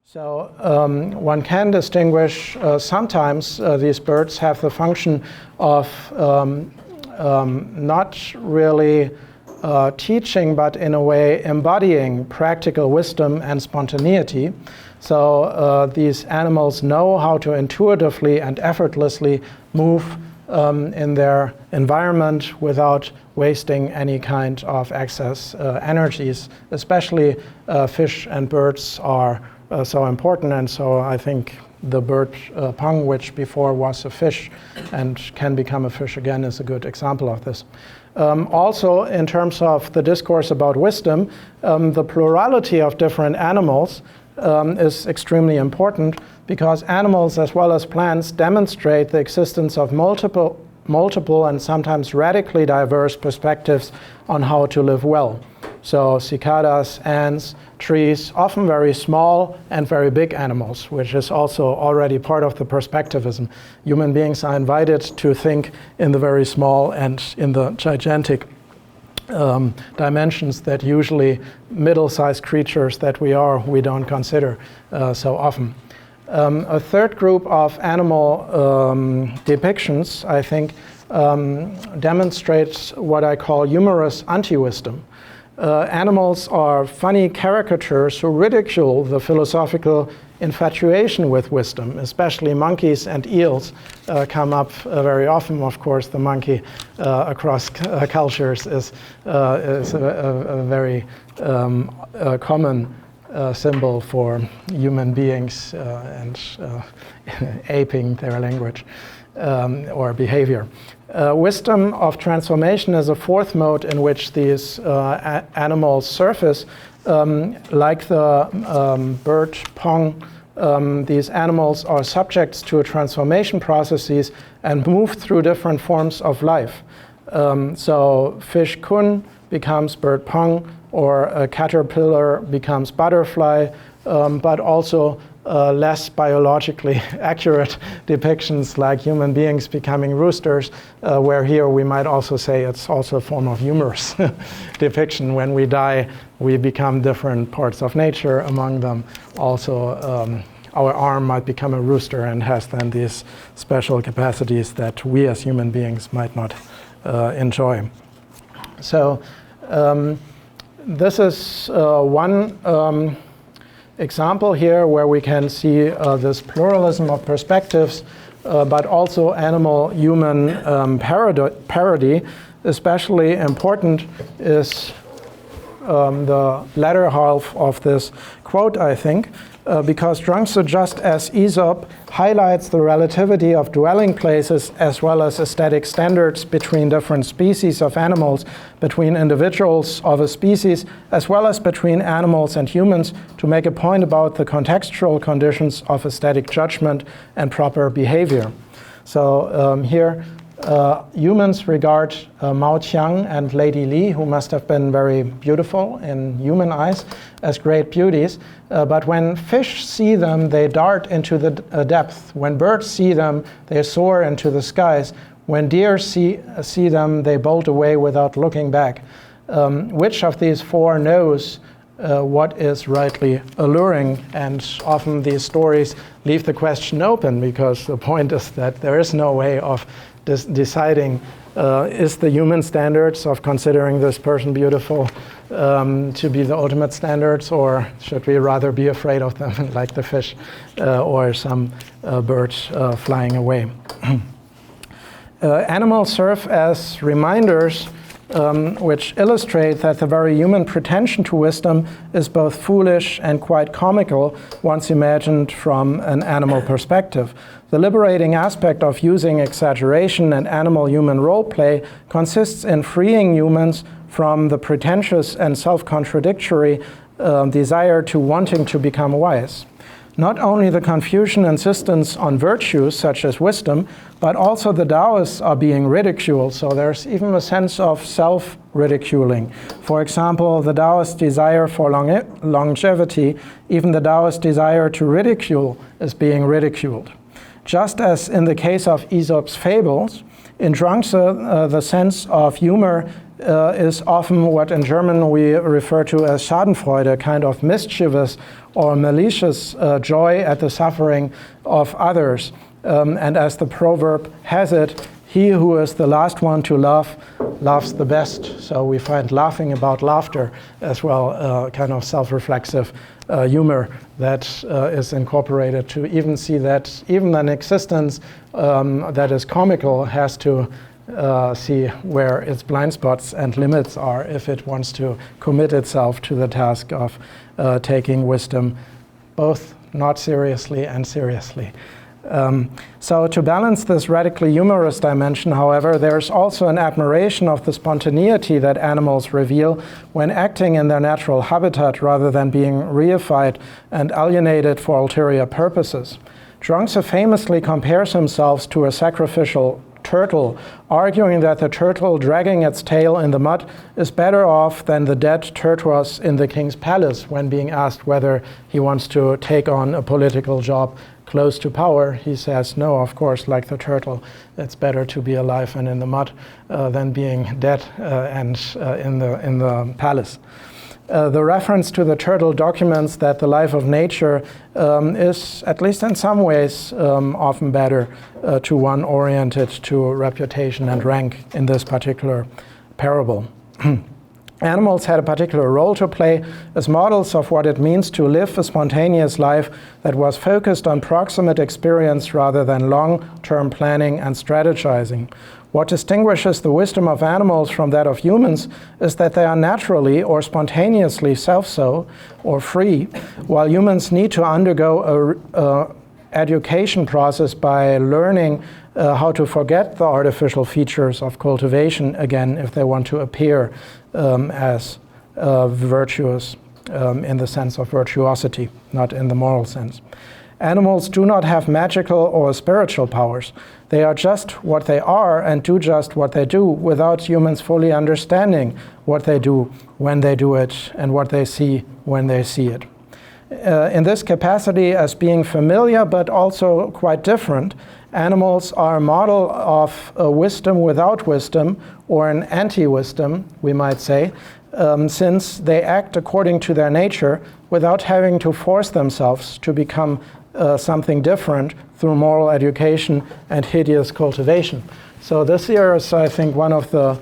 So one can distinguish sometimes these birds have the function of not really teaching, but in a way embodying practical wisdom and spontaneity. So these animals know how to intuitively and effortlessly move in their environment without wasting any kind of excess energies. Especially fish and birds are so important, and so I think the bird pang, which before was a fish and can become a fish again, is a good example of this. Also, in terms of the discourse about wisdom, the plurality of different animals is extremely important, because animals as well as plants demonstrate the existence of multiple and sometimes radically diverse perspectives on how to live well. So cicadas, ants, trees, often very small and very big animals, which is also already part of the perspectivism. Human beings are invited to think in the very small and in the gigantic dimensions that usually middle-sized creatures that we don't consider so often. A third group of animal depictions, I think, demonstrates what I call humorous anti-wisdom. Animals are funny caricatures who ridicule the philosophical infatuation with wisdom. Especially monkeys and eels come up very often. Of course, the monkey across cultures is a very common symbol for human beings and aping their language or behavior. Wisdom of transformation is a fourth mode in which these animals surface. Like the bird pong, these animals are subjects to transformation processes and move through different forms of life. So fish kun becomes bird pong, or a caterpillar becomes butterfly, but also less biologically accurate depictions like human beings becoming roosters, where here we might also say it's also a form of humorous depiction. When we die, we become different parts of nature. Among them also our arm might become a rooster and has then these special capacities that we as human beings might not enjoy. So this is one example here where we can see this pluralism of perspectives, but also animal-human parody. Especially important is the latter half of this quote, I think, because Zhuangzi, just as Aesop, highlights the relativity of dwelling places as well as aesthetic standards between different species of animals, between individuals of a species, as well as between animals and humans, to make a point about the contextual conditions of aesthetic judgment and proper behavior. So here, humans regard Mao Qiang and Lady Li, who must have been very beautiful in human eyes, as great beauties. But when fish see them, they dart into the depth. When birds see them, they soar into the skies. When deer see them, they bolt away without looking back. Which of these four knows what is rightly alluring? And often these stories leave the question open, because the point is that there is no way of deciding is the human standards of considering this person beautiful to be the ultimate standards, or should we rather be afraid of them like the fish or some birds flying away. Animals serve as reminders which illustrate that the very human pretension to wisdom is both foolish and quite comical once imagined from an animal perspective. The liberating aspect of using exaggeration and animal-human role play consists in freeing humans from the pretentious and self-contradictory desire to wanting to become wise. Not only the Confucian insistence on virtues such as wisdom, but also the Daoists are being ridiculed, so there's even a sense of self-ridiculing. For example, the Daoist desire for longevity, even the Daoist desire to ridicule, is being ridiculed. Just as in the case of Aesop's fables, in Zhuangzi, the sense of humor is often what in German we refer to as Schadenfreude, a kind of mischievous or malicious joy at the suffering of others. And as the proverb has it, he who is the last one to laugh laughs the best. So we find laughing about laughter as well, kind of self-reflexive humor that is incorporated to even see that even an existence that is comical has to see where its blind spots and limits are if it wants to commit itself to the task of taking wisdom both not seriously and seriously. So to balance this radically humorous dimension, however, there's also an admiration of the spontaneity that animals reveal when acting in their natural habitat rather than being reified and alienated for ulterior purposes. Zhuangzi famously compares himself to a sacrificial turtle, arguing that the turtle dragging its tail in the mud is better off than the dead tortoise in the king's palace when being asked whether he wants to take on a political job close to power. He says, no, of course, like the turtle, it's better to be alive and in the mud than being dead and in the palace. The reference to the turtle documents that the life of nature is, at least in some ways, often better to one oriented to reputation and rank in this particular parable. Animals had a particular role to play as models of what it means to live a spontaneous life that was focused on proximate experience rather than long-term planning and strategizing. What distinguishes the wisdom of animals from that of humans is that they are naturally or spontaneously self-so or free, while humans need to undergo a education process by learning how to forget the artificial features of cultivation again if they want to appear as virtuous in the sense of virtuosity, not in the moral sense. Animals do not have magical or spiritual powers. They are just what they are and do just what they do without humans fully understanding what they do when they do it and what they see when they see it. In this capacity as being familiar but also quite different, animals are a model of a wisdom without wisdom, or an anti-wisdom, we might say, since they act according to their nature without having to force themselves to become something different through moral education and hideous cultivation. So this here is, I think, one of the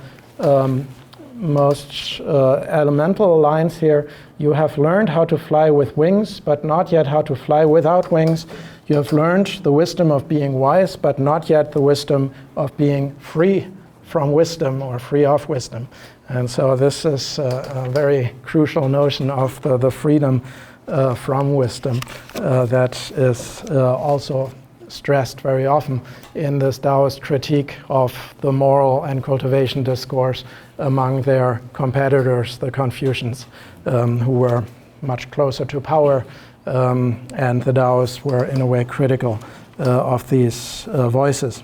most elemental lines here. You have learned how to fly with wings, but not yet how to fly without wings. You have learned the wisdom of being wise, but not yet the wisdom of being free from wisdom or free of wisdom. And so this is a very crucial notion of the freedom from wisdom that is also stressed very often in this Daoist critique of the moral and cultivation discourse among their competitors, the Confucians, who were much closer to power, and the Daoists were in a way critical of these voices.